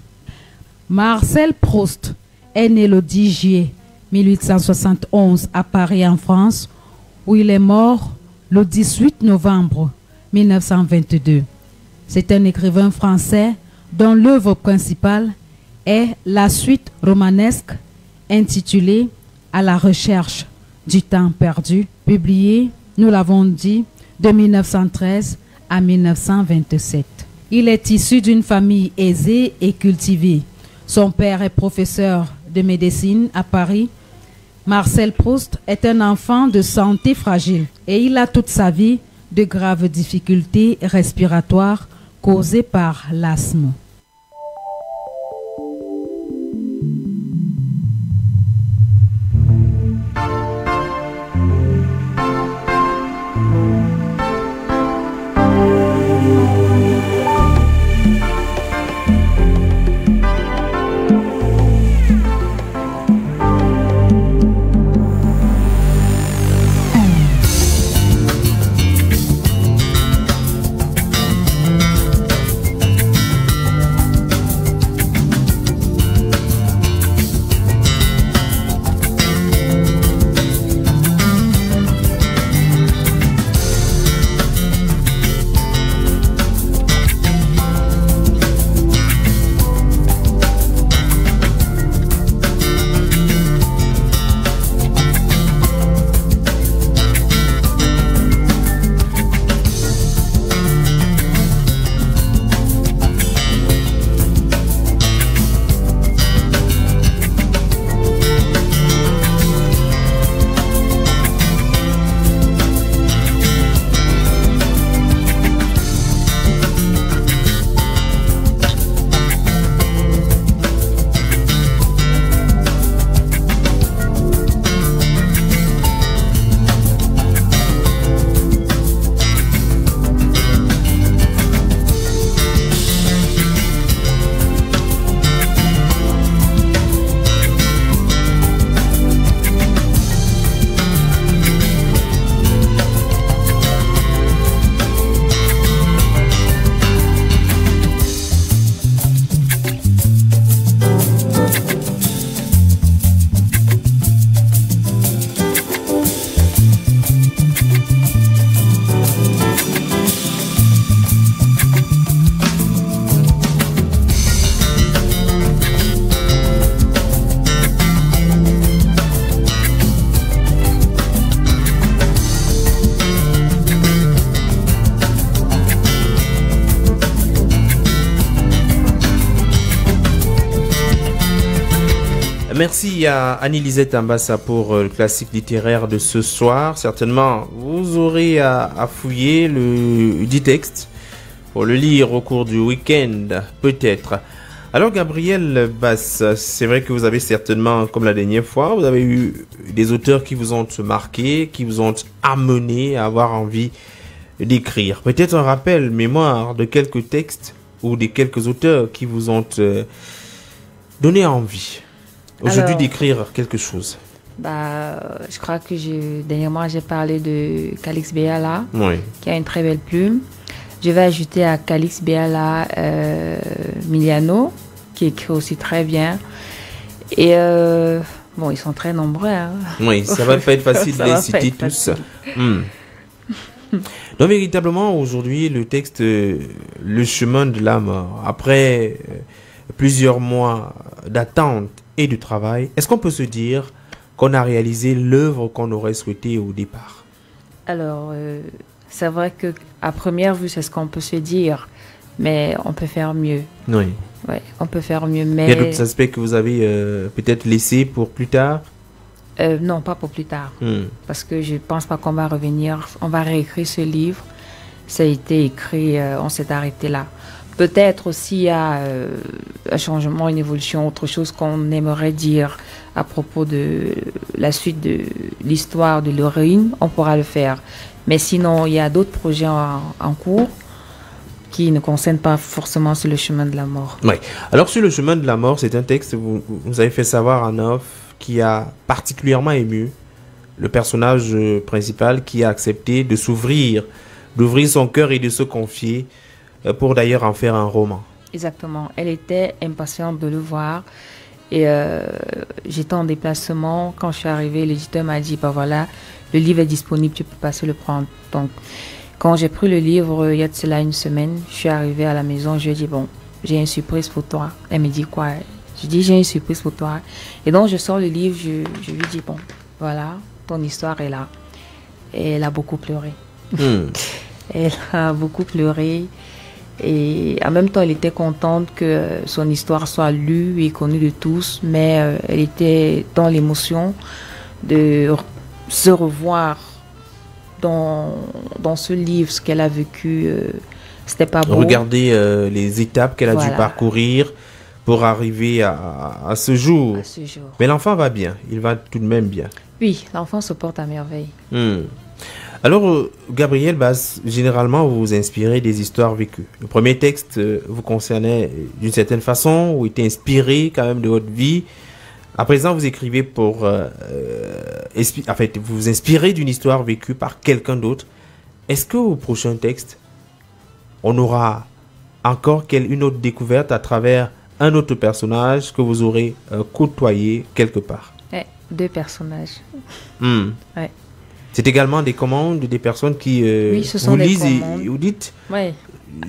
Marcel Proust est né le 10 juillet 1871 à Paris en France, où il est mort le 18 novembre 1922. C'est un écrivain français dont l'œuvre principale est la suite romanesque intitulée À la recherche du temps perdu, publiée, nous l'avons dit, de 1913 à 1927. Il est issu d'une famille aisée et cultivée. Son père est professeur de médecine à Paris. Marcel Proust est un enfant de santé fragile et il a toute sa vie de graves difficultés respiratoires causées par l'asthme. Merci à Annie-Lisette Ambassa pour le classique littéraire de ce soir. Certainement, vous aurez à fouiller le dit texte pour le lire au cours du week-end, peut-être. Alors, Gabriel Basse, c'est vrai que vous avez certainement, comme la dernière fois, vous avez eu des auteurs qui vous ont marqué, qui vous ont amené à avoir envie d'écrire. Peut-être un rappel, mémoire de quelques textes ou de quelques auteurs qui vous ont donné envie aujourd'hui d'écrire quelque chose. Je crois que dernièrement j'ai parlé de Calix Béala, oui, qui a une très belle plume. Je vais ajouter à Calix Béala Miliano, qui écrit aussi très bien. Et bon, ils sont très nombreux. Hein. Oui, ça va pas être facile de les citer tous. Donc véritablement aujourd'hui le texte Le chemin de la mort, après plusieurs mois d'attente et de travail, est-ce qu'on peut se dire qu'on a réalisé l'œuvre qu'on aurait souhaité au départ? Alors c'est vrai que à première vue c'est ce qu'on peut se dire, mais on peut faire mieux. Oui. Ouais, on peut faire mieux, mais... Il y a d'autres aspects que vous avez peut-être laissés pour plus tard? Non, pas pour plus tard. Parce que je ne pense pas qu'on va revenir, on va réécrire ce livre. Ça a été écrit, on s'est arrêté là. Peut-être aussi il y a un changement, une évolution, autre chose qu'on aimerait dire à propos de la suite de l'histoire de l'héroïne, on pourra le faire. Mais sinon, il y a d'autres projets en cours qui ne concernent pas forcément sur le chemin de la mort. Oui. Alors sur le chemin de la mort, c'est un texte, vous avez fait savoir en off, qui a particulièrement ému le personnage principal qui a accepté de s'ouvrir, d'ouvrir son cœur et de se confier pour d'ailleurs en faire un roman. Exactement. Elle était impatiente de le voir et j'étais en déplacement. Quand je suis arrivée, l'éditeur m'a dit, voilà, le livre est disponible, tu peux passer le prendre. Donc, quand j'ai pris le livre, il y a de cela une semaine, je suis arrivée à la maison, je lui ai dit, j'ai une surprise pour toi. Elle me dit quoi? Je dis, j'ai une surprise pour toi. Et donc, je sors le livre, je lui dis, voilà, ton histoire est là. Et elle a beaucoup pleuré. Elle a beaucoup pleuré. Et en même temps, elle était contente que son histoire soit lue et connue de tous. Mais elle était dans l'émotion de se revoir dans ce livre, ce qu'elle a vécu. C'était pas beau. Regardez les étapes qu'elle a dû parcourir pour arriver à ce jour. Mais l'enfant va bien, il va tout de même bien. Oui, l'enfant se porte à merveille. Alors, Gabriel Basse, généralement, vous vous inspirez des histoires vécues. Le premier texte vous concernait d'une certaine façon, ou était inspiré quand même de votre vie. À présent, vous écrivez pour... en fait, vous vous inspirez d'une histoire vécue par quelqu'un d'autre. Est-ce qu'au prochain texte, on aura encore une autre découverte à travers un autre personnage que vous aurez côtoyé quelque part? Deux personnages. Ouais. C'est également des commandes des personnes qui oui, ce sont vous des lisent commandes. et vous dites? Oui.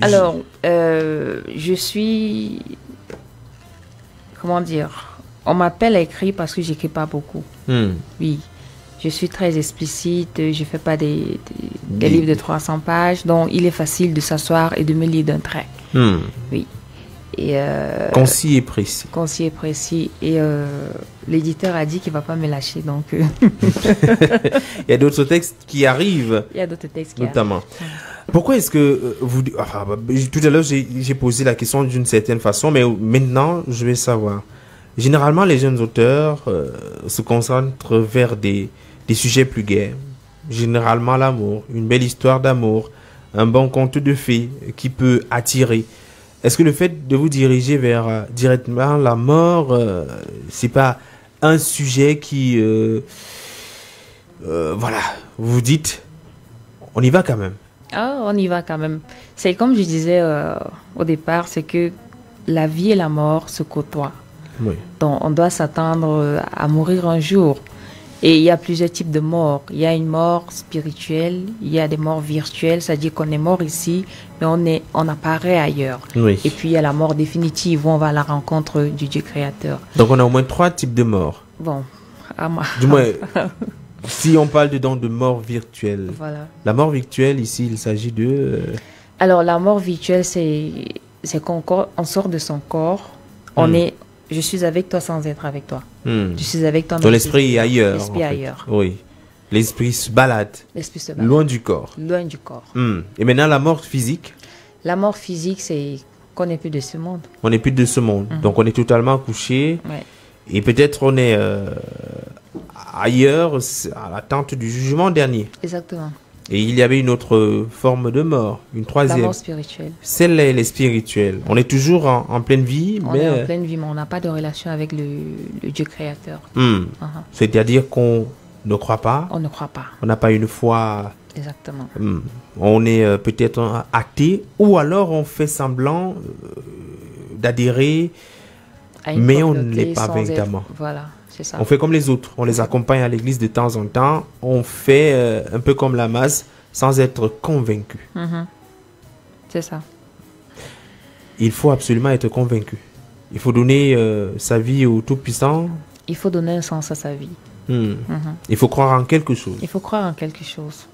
Alors, je suis... Comment dire? On m'appelle à écrire parce que j'écris pas beaucoup. Oui. Je suis très explicite. Je fais pas des livres de 300 pages. Donc, il est facile de s'asseoir et de me lire d'un trait. Oui. Et concis et précis. Concis et précis. Et l'éditeur a dit qu'il ne va pas me lâcher. Donc il y a d'autres textes qui arrivent. Il y a d'autres textes qui notamment. Arrivent. Pourquoi est-ce que vous... tout à l'heure, j'ai posé la question d'une certaine façon, mais maintenant, je vais savoir. Généralement, les jeunes auteurs se concentrent vers des sujets plus gais. Généralement, l'amour, une belle histoire d'amour, un bon conte de fées qui peut attirer. Est-ce que le fait de vous diriger vers directement la mort, c'est pas un sujet qui, voilà, vous dites, on y va quand même? Ah, on y va quand même. C'est comme je disais au départ, c'est que la vie et la mort se côtoient. Oui. Donc, on doit s'attendre à mourir un jour. Et il y a plusieurs types de morts. Il y a une mort spirituelle, il y a des morts virtuelles, c'est-à-dire qu'on est mort ici, mais on apparaît ailleurs. Oui. Et puis il y a la mort définitive, où on va à la rencontre du Dieu créateur. Donc on a au moins 3 types de morts. Bon, du moins, si on parle de mort virtuelle. Voilà. La mort virtuelle, ici, il s'agit de... Alors la mort virtuelle, c'est qu'on sort de son corps, on est je suis avec toi sans être avec toi. Je suis avec toi. Ton l'esprit est ailleurs. L'esprit ailleurs. Oui. L'esprit se balade. L'esprit se balade. Loin du corps. Loin du corps. Et maintenant, la mort physique? La mort physique, c'est qu'on n'est plus de ce monde. On n'est plus de ce monde. Donc, on est totalement couché. Ouais. Et peut-être on est ailleurs, à l'attente du jugement dernier. Exactement. Et il y avait une autre forme de mort, une troisième. La mort spirituelle. Celle-là, elle est spirituelle. On est toujours en pleine vie. On est en pleine vie, mais on n'a pas de relation avec le Dieu créateur. C'est-à-dire qu'on ne croit pas. On ne croit pas. On n'a pas une foi. Exactement. On est peut-être athée, ou alors on fait semblant d'adhérer, mais on ne l'est pas véritablement. Voilà, c'est ça. On fait comme les autres. On les accompagne à l'église de temps en temps. On fait un peu comme la masse, sans être convaincu. C'est ça. Il faut absolument être convaincu. Il faut donner sa vie au Tout-Puissant. Il faut donner un sens à sa vie. Il faut croire en quelque chose. Il faut croire en quelque chose.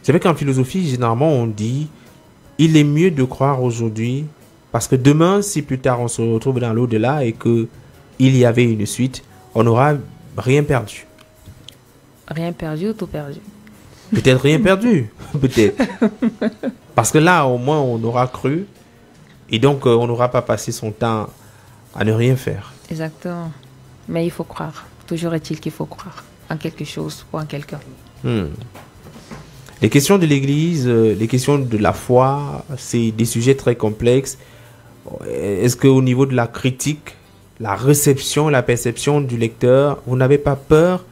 C'est vrai qu'en philosophie, généralement, on dit il est mieux de croire aujourd'hui, parce que demain, si plus tard on se retrouve dans l'au-delà et qu'il y avait une suite, on n'aura rien perdu. Rien perdu ou tout perdu? Peut-être rien perdu, peut-être. Parce que là, au moins, on aura cru, et donc on n'aura pas passé son temps à ne rien faire. Exactement. Mais il faut croire. Toujours est-il qu'il faut croire en quelque chose ou en quelqu'un. Les questions de l'Église, les questions de la foi, c'est des sujets très complexes. Est-ce qu'au niveau de la critique, la réception, la perception du lecteur, vous n'avez pas peur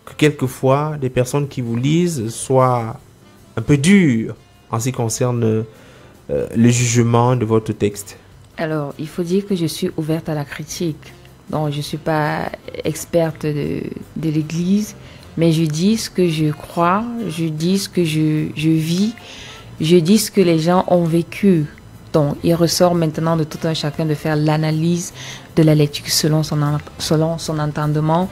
que quelquefois des personnes qui vous lisent soient un peu dures en ce qui concerne le jugement de votre texte? Alors, il faut dire que je suis ouverte à la critique. Donc, je ne suis pas experte de l'Église, mais je dis ce que je crois, je dis ce que je vis, je dis ce que les gens ont vécu. Donc, il ressort maintenant de tout un chacun de faire l'analyse de la lecture selon son entendement,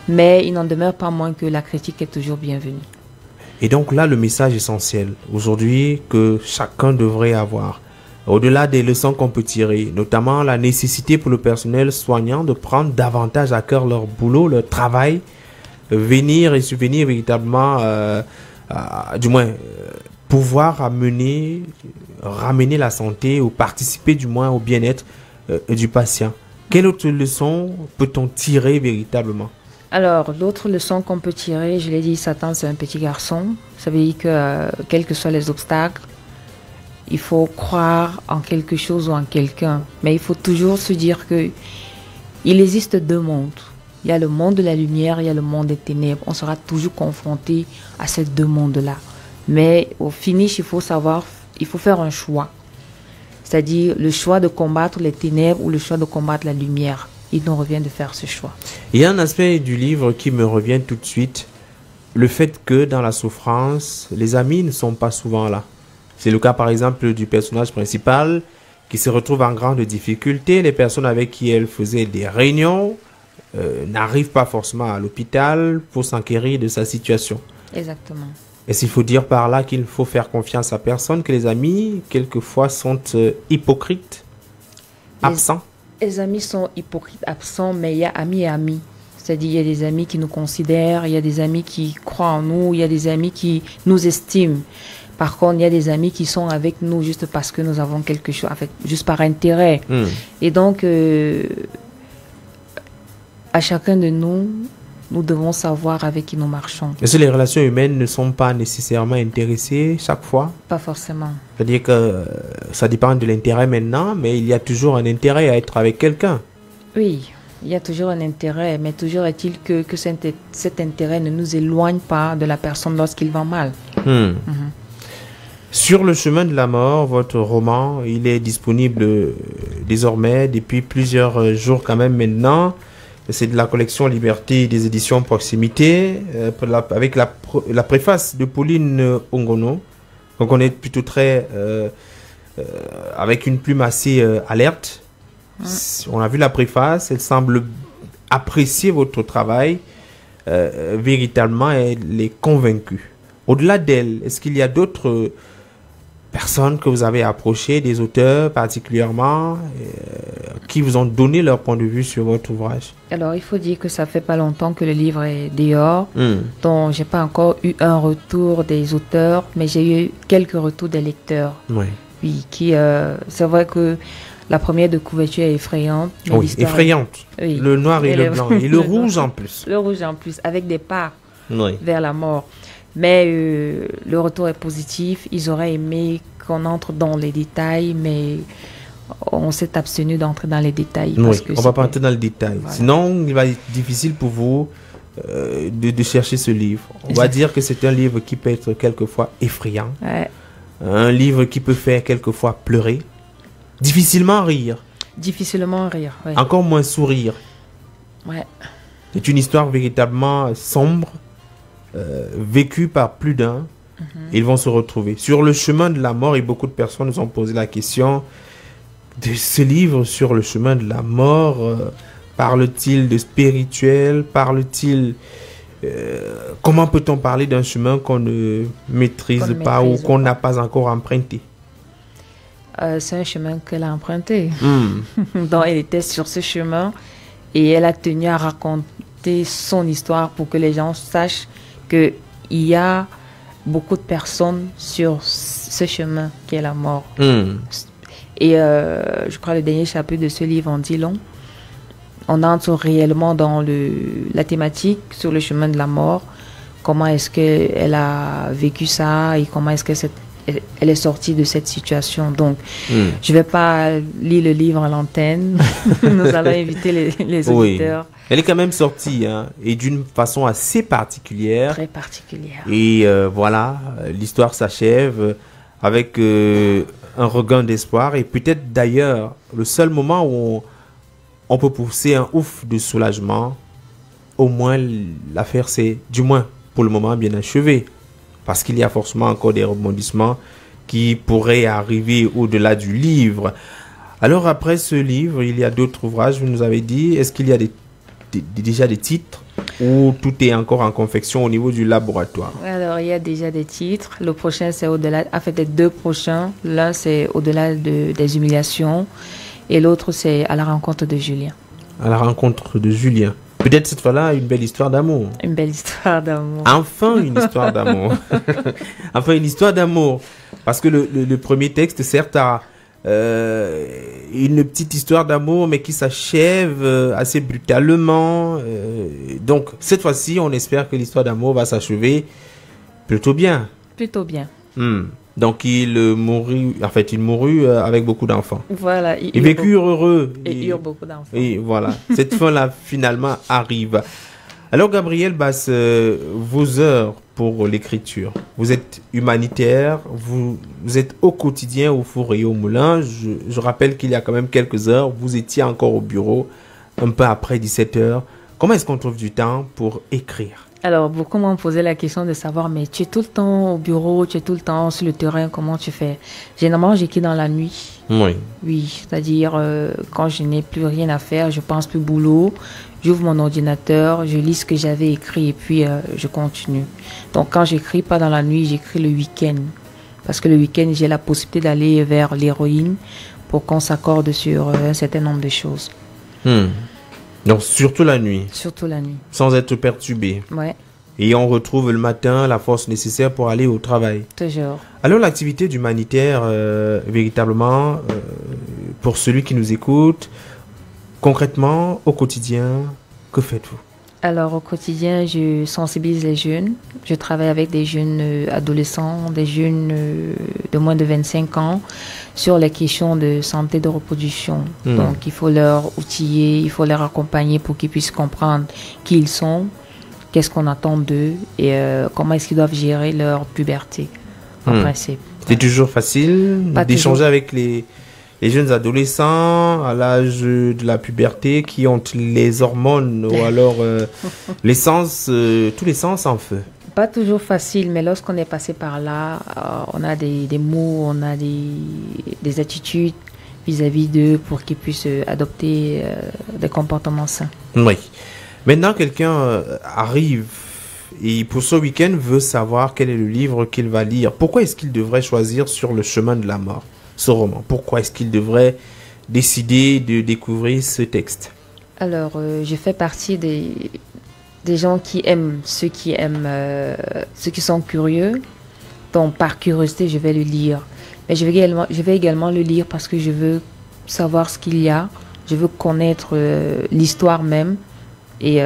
mais il n'en demeure pas moins que la critique est toujours bienvenue. Et donc là, le message essentiel aujourd'hui que chacun devrait avoir, au-delà des leçons qu'on peut tirer, notamment la nécessité pour le personnel soignant de prendre davantage à cœur leur boulot, leur travail, venir et subvenir véritablement, du moins, pouvoir ramener la santé ou participer du moins au bien-être du patient. Quelle autre leçon peut-on tirer véritablement? Alors, l'autre leçon qu'on peut tirer, je l'ai dit, Satan c'est un petit garçon. Ça veut dire que quels que soient les obstacles, il faut croire en quelque chose ou en quelqu'un. Mais il faut toujours se dire que il existe deux mondes. Il y a le monde de la lumière, il y a le monde des ténèbres. On sera toujours confronté à ces deux mondes-là. Mais au finish, il faut faire un choix. C'est-à-dire le choix de combattre les ténèbres ou le choix de combattre la lumière. Il nous revient de faire ce choix. Il y a un aspect du livre qui me revient tout de suite. Le fait que dans la souffrance, les amis ne sont pas souvent là. C'est le cas par exemple du personnage principal qui se retrouve en grande difficulté. Les personnes avec qui elle faisait des réunions n'arrivent pas forcément à l'hôpital pour s'enquérir de sa situation. Exactement. Est-ce qu'il faut dire par là qu'il faut faire confiance à personne, que les amis, quelquefois, sont hypocrites, absents? Les amis sont hypocrites, absents, mais il y a amis et amis. C'est-à-dire, il y a des amis qui nous considèrent, il y a des amis qui croient en nous, il y a des amis qui nous estiment. Par contre, il y a des amis qui sont avec nous juste parce que nous avons quelque chose, en fait, juste par intérêt. Et donc, à chacun de nous, nous devons savoir avec qui nous marchons. Est-ce que les relations humaines ne sont pas nécessairement intéressées chaque fois? Pas forcément. C'est-à-dire que ça dépend de l'intérêt maintenant, mais il y a toujours un intérêt à être avec quelqu'un. Oui, il y a toujours un intérêt, mais toujours est-il que cet intérêt ne nous éloigne pas de la personne lorsqu'il va mal. Sur le chemin de la mort, votre roman, il est disponible désormais depuis plusieurs jours quand même maintenant. C'est de la collection Liberté des éditions Proximité, avec la préface de Pauline Ongono. Donc on est plutôt très avec une plume assez alerte. On a vu la préface, elle semble apprécier votre travail véritablement, elle est convaincue. Au-delà d'elle, est-ce qu'il y a d'autres personnes que vous avez approchées, des auteurs particulièrement, qui vous ont donné leur point de vue sur votre ouvrage? Alors, il faut dire que ça fait pas longtemps que le livre est dehors, donc j'ai pas encore eu un retour des auteurs, mais j'ai eu quelques retours des lecteurs. Oui, c'est vrai que la première de couverture est effrayante. Oui, effrayante. Oui. Le noir et le blanc, et le rouge en plus. Le rouge en plus, avec des pas vers la mort. Mais le retour est positif. Ils auraient aimé qu'on entre dans les détails, mais on s'est abstenu d'entrer dans les détails. Parce que on ne va pas entrer dans le détail. Voilà. Sinon, il va être difficile pour vous de chercher ce livre. On va dire que c'est un livre qui peut être quelquefois effrayant. Un livre qui peut faire quelquefois pleurer. Difficilement rire. Difficilement rire, oui. Encore moins sourire. C'est une histoire véritablement sombre, vécue par plus d'un. Ils vont se retrouver sur le chemin de la mort, et beaucoup de personnes nous ont posé la question de ce livre sur le chemin de la mort. Parle-t-il de spirituel? Parle-t-il... comment peut-on parler d'un chemin qu'on ne maîtrise pas ou qu'on n'a pas encore emprunté? C'est un chemin qu'elle a emprunté. Donc, elle était sur ce chemin et elle a tenu à raconter son histoire pour que les gens sachent qu'il y a beaucoup de personnes sur ce chemin qui est la mort. Et je crois que le dernier chapitre de ce livre en dit long. On entre réellement dans la thématique sur le chemin de la mort. Comment est-ce qu'elle a vécu ça et comment est-ce qu'elle est sortie de cette situation. Donc, je ne vais pas lire le livre à l'antenne. Nous allons inviter les auditeurs. Elle est quand même sortie, et d'une façon assez particulière. Très particulière. Et voilà, l'histoire s'achève avec un regain d'espoir. Et peut-être d'ailleurs, le seul moment où on peut pousser un ouf de soulagement, au moins l'affaire c'est, du moins pour le moment, bien achevée. Parce qu'il y a forcément encore des rebondissements qui pourraient arriver au-delà du livre. Alors après ce livre, il y a d'autres ouvrages, vous nous avez dit. Est-ce qu'il y a déjà des titres ou tout est encore en confection au niveau du laboratoire? Alors il y a déjà des titres. Le prochain c'est au-delà, en fait les deux prochains. L'un c'est au-delà des humiliations et l'autre c'est à la rencontre de Julien. À la rencontre de Julien. Peut-être cette fois-là, une belle histoire d'amour. Une belle histoire d'amour. Enfin, une histoire d'amour. Enfin, une histoire d'amour. Parce que le premier texte, certes, a une petite histoire d'amour, mais qui s'achève assez brutalement. Donc, cette fois-ci, on espère que l'histoire d'amour va s'achever plutôt bien. Plutôt bien. Donc, il mourut avec beaucoup d'enfants. Voilà. Il vécut heureux. Et eurent beaucoup d'enfants. Et voilà. Cette fin-là, finalement, arrive. Alors, Gabriel Basse, vos heures pour l'écriture. Vous êtes humanitaire. Vous êtes au quotidien au four et au moulin. Je rappelle qu'il y a quand même quelques heures, vous étiez encore au bureau, un peu après 17 heures. Comment est-ce qu'on trouve du temps pour écrire? Alors, beaucoup m'ont posé la question de savoir, mais tu es tout le temps au bureau, tu es tout le temps sur le terrain, comment tu fais? Généralement, j'écris dans la nuit. Oui, c'est-à-dire, quand je n'ai plus rien à faire, je pense plus boulot, j'ouvre mon ordinateur, je lis ce que j'avais écrit et puis je continue. Donc, quand j'écris pas dans la nuit, j'écris le week-end. Parce que le week-end, j'ai la possibilité d'aller vers l'héroïne pour qu'on s'accorde sur un certain nombre de choses. Donc, surtout la nuit. Surtout la nuit. Sans être perturbé. Ouais. Et on retrouve le matin la force nécessaire pour aller au travail. Toujours. Alors, l'activité d'humanitaire, véritablement, pour celui qui nous écoute, concrètement, au quotidien, que faites-vous? Alors, au quotidien, je sensibilise les jeunes. Je travaille avec des jeunes adolescents, des jeunes de moins de 25 ans sur les questions de santé de reproduction. Donc, il faut leur outiller, il faut les accompagner pour qu'ils puissent comprendre qui ils sont, qu'est-ce qu'on attend d'eux et comment est-ce qu'ils doivent gérer leur puberté, en principe. C'est toujours facile d'échanger avec les jeunes adolescents à l'âge de la puberté qui ont les hormones ou alors tous les sens en feu. Pas toujours facile, mais lorsqu'on est passé par là, on a des mots, on a des attitudes vis-à-vis d'eux pour qu'ils puissent adopter des comportements sains. Oui. Maintenant, quelqu'un arrive et pour ce week-end veut savoir quel est le livre qu'il va lire. Pourquoi est-ce qu'il devrait choisir Sur le chemin de la mort, ce roman? Pourquoi est-ce qu'il devrait décider de découvrir ce texte? Alors, je fais partie des gens qui aiment, ceux qui sont curieux. Donc, par curiosité, je vais le lire. Mais je vais également le lire parce que je veux savoir ce qu'il y a. Je veux connaître l'histoire même. Et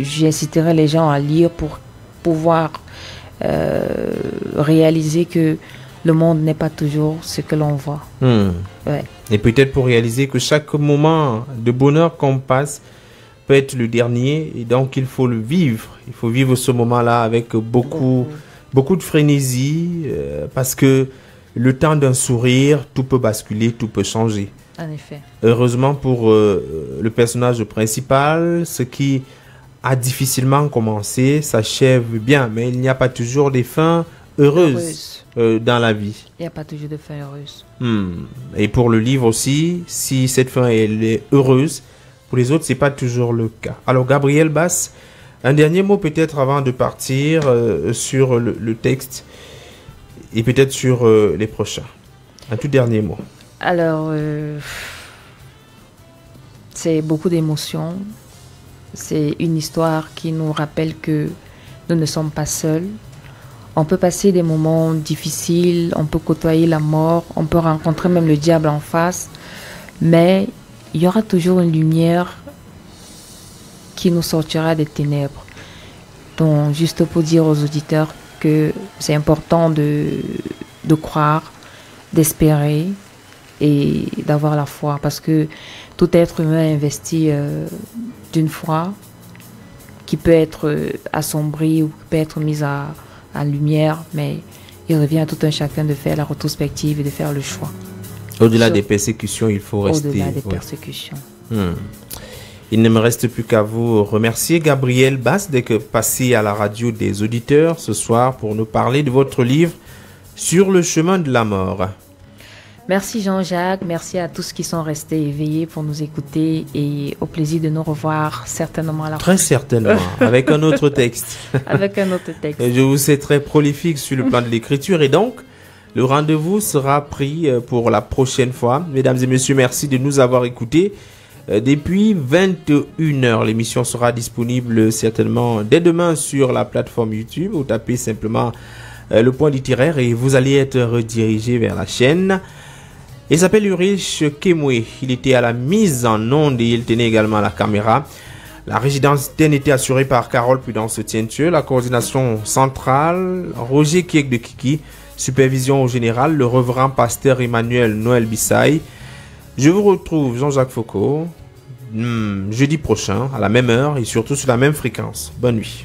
j'inciterai les gens à lire pour pouvoir réaliser que le monde n'est pas toujours ce que l'on voit. Ouais. Et peut-être pour réaliser que chaque moment de bonheur qu'on passe peut être le dernier. Et donc, il faut le vivre. Il faut vivre ce moment-là avec beaucoup de frénésie. Parce que le temps d'un sourire, tout peut basculer, tout peut changer. En effet. Heureusement pour le personnage principal, ce qui a difficilement commencé s'achève bien. Mais il n'y a pas toujours des fins heureuses dans la vie. Il n'y a pas toujours de fin heureuse. Et pour le livre aussi, si cette fin elle est heureuse, pour les autres, c'est pas toujours le cas. Alors, Gabriel Basse, un dernier mot peut-être avant de partir sur le texte et peut-être sur les prochains. Un tout dernier mot. Alors, c'est beaucoup d'émotions. C'est une histoire qui nous rappelle que nous ne sommes pas seuls. On peut passer des moments difficiles, on peut côtoyer la mort, on peut rencontrer même le diable en face, mais il y aura toujours une lumière qui nous sortira des ténèbres. Donc, juste pour dire aux auditeurs que c'est important de croire, d'espérer et d'avoir la foi, parce que tout être humain investi d'une foi qui peut être assombrie ou peut être mise à lumière, mais il revient à tout un chacun de faire la rétrospective et de faire le choix. Au-delà des persécutions, il faut rester. Au-delà des persécutions. Il ne me reste plus qu'à vous remercier, Gabriel Basse, d'être passé à la radio des auditeurs ce soir pour nous parler de votre livre Sur le chemin de la mort. Merci Jean-Jacques, merci à tous qui sont restés éveillés pour nous écouter et au plaisir de nous revoir certainement à la Très certainement, avec un autre texte. Avec un autre texte. Je vous sais très prolifique sur le plan de l'écriture et donc le rendez-vous sera pris pour la prochaine fois. Mesdames et messieurs, merci de nous avoir écoutés. Depuis 21h, l'émission sera disponible certainement dès demain sur la plateforme YouTube. Vous tapez simplement le point littéraire et vous allez être redirigé vers la chaîne. Il s'appelle Ulrich Kemwe. Il était à la mise en onde et il tenait également la caméra. La résidence était assurée par Carole Pudence-Tientieux. La coordination centrale, Roger Kiek de Kiki. Supervision au général, le reverend pasteur Emmanuel Noël Bissaï. Je vous retrouve, Jean-Jacques Foucault, jeudi prochain, à la même heure et surtout sur la même fréquence. Bonne nuit.